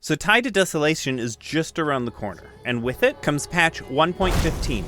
So Tide of Desolation is just around the corner, and with it comes patch 1.15.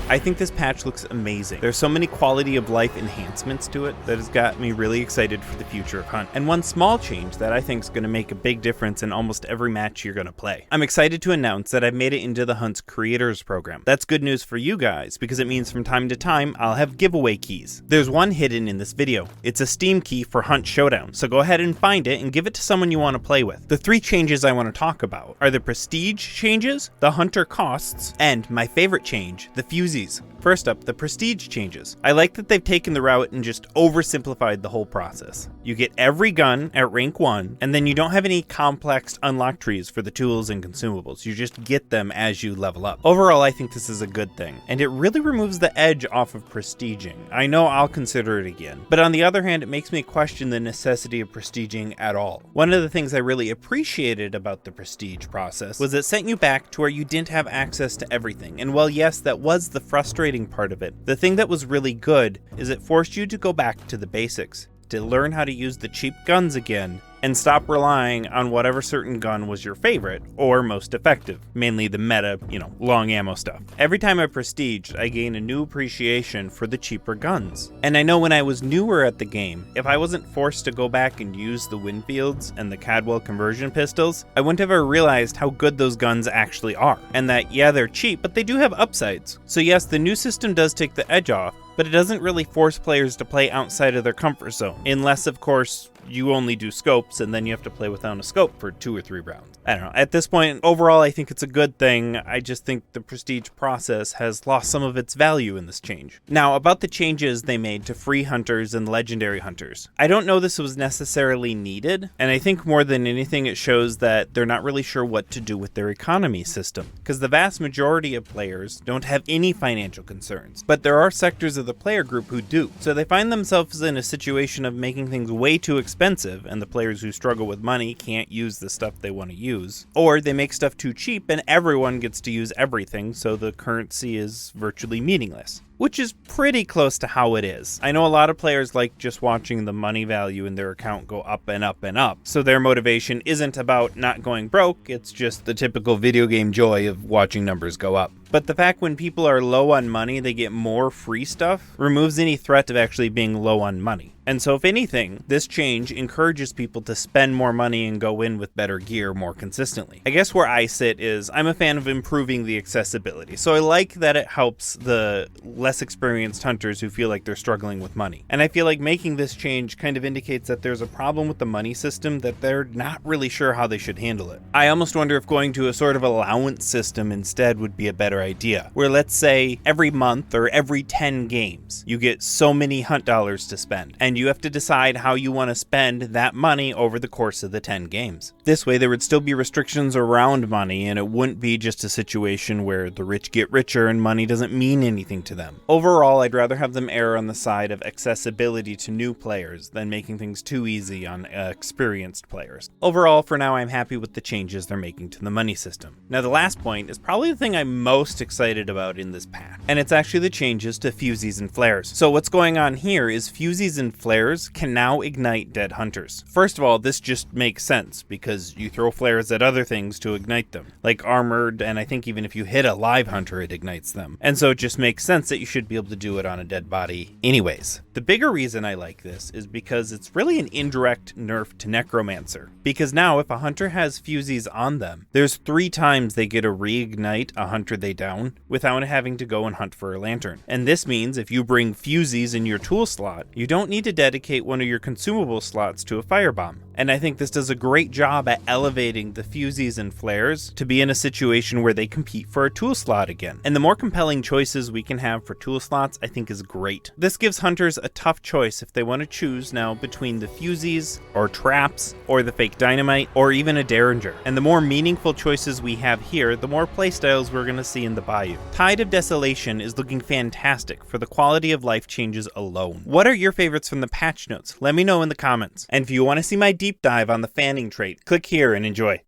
I think this patch looks amazing. There's so many quality of life enhancements to it that has got me really excited for the future of Hunt. And one small change that I think is going to make a big difference in almost every match you're going to play. I'm excited to announce that I've made it into the Hunt's Creators Program. That's good news for you guys, because it means from time to time I'll have giveaway keys. There's one hidden in this video. It's a Steam key for Hunt Showdown, so go ahead and find it and give it to someone you want to play with. The 3 changes I want to talk about are the Prestige changes, the Hunter costs, and my favorite change, the Fusies. First up, the Prestige changes. I like that they've taken the route and just oversimplified the whole process. You get every gun at rank 1, and then you don't have any complex unlock trees for the tools and consumables. You just get them as you level up. Overall, I think this is a good thing, and it really removes the edge off of prestiging. I know I'll consider it again, but on the other hand, it makes me question the necessity of prestiging at all. One of the things I really appreciated about the prestige process was it sent you back to where you didn't have access to everything, and while yes, that was the frustrating part of it, the thing that was really good is it forced you to go back to the basics, to learn how to use the cheap guns again, and stop relying on whatever certain gun was your favorite or most effective, mainly the meta, long ammo stuff. Every time I prestiged, I gained a new appreciation for the cheaper guns. And I know when I was newer at the game, if I wasn't forced to go back and use the Winfields and the Cadwell conversion pistols, I wouldn't have ever realized how good those guns actually are. And that, yeah, they're cheap, but they do have upsides. So yes, the new system does take the edge off, but it doesn't really force players to play outside of their comfort zone, unless of course you only do scopes and then you have to play without a scope for 2 or 3 rounds. I don't know, at this point, overall I think it's a good thing. I just think the prestige process has lost some of its value in this change. Now, about the changes they made to free hunters and legendary hunters. I don't know this was necessarily needed, and I think more than anything it shows that they're not really sure what to do with their economy system, because the vast majority of players don't have any financial concerns, but there are sectors of the player group who do. So they find themselves in a situation of making things way too expensive, and the players who struggle with money can't use the stuff they want to use. Or they make stuff too cheap and everyone gets to use everything, so the currency is virtually meaningless. Which is pretty close to how it is. I know a lot of players like just watching the money value in their account go up and up and up, so their motivation isn't about not going broke, it's just the typical video game joy of watching numbers go up. But the fact when people are low on money they get more free stuff removes any threat of actually being low on money. And so if anything, this change encourages people to spend more money and go in with better gear more consistently. I guess where I sit is I'm a fan of improving the accessibility, so I like that it helps the less experienced hunters who feel like they're struggling with money. And I feel like making this change kind of indicates that there's a problem with the money system that they're not really sure how they should handle it. I almost wonder if going to a sort of allowance system instead would be a better idea, where let's say every month or every 10 games you get so many hunt dollars to spend, and you have to decide how you want to spend that money over the course of the 10 games. This way there would still be restrictions around money, and it wouldn't be just a situation where the rich get richer and money doesn't mean anything to them. Overall, I'd rather have them err on the side of accessibility to new players than making things too easy on experienced players. Overall, for now, I'm happy with the changes they're making to the money system. Now, the last point is probably the thing I'm most excited about in this patch, and it's actually the changes to fusies and flares. So what's going on here is fusies and flares can now ignite dead hunters. First of all, this just makes sense because you throw flares at other things to ignite them, like armored, and I think even if you hit a live hunter, it ignites them. And so it just makes sense that you should be able to do it on a dead body anyways. The bigger reason I like this is because it's really an indirect nerf to Necromancer, because now if a hunter has fusies on them, there's 3 times they get to reignite a hunter they down without having to go and hunt for a lantern. And this means if you bring fusies in your tool slot, you don't need to dedicate one of your consumable slots to a firebomb. And I think this does a great job at elevating the fusies and flares to be in a situation where they compete for a tool slot again. And the more compelling choices we can have for tool slots, I think is great. This gives hunters a tough choice if they want to choose now between the fusies, or traps, or the fake dynamite, or even a derringer. And the more meaningful choices we have here, the more playstyles we're going to see in the Bayou. Tide of Desolation is looking fantastic for the quality of life changes alone. What are your favorites from the patch notes? Let me know in the comments. And if you want to see my deep dive on the fanning trait, click here and enjoy.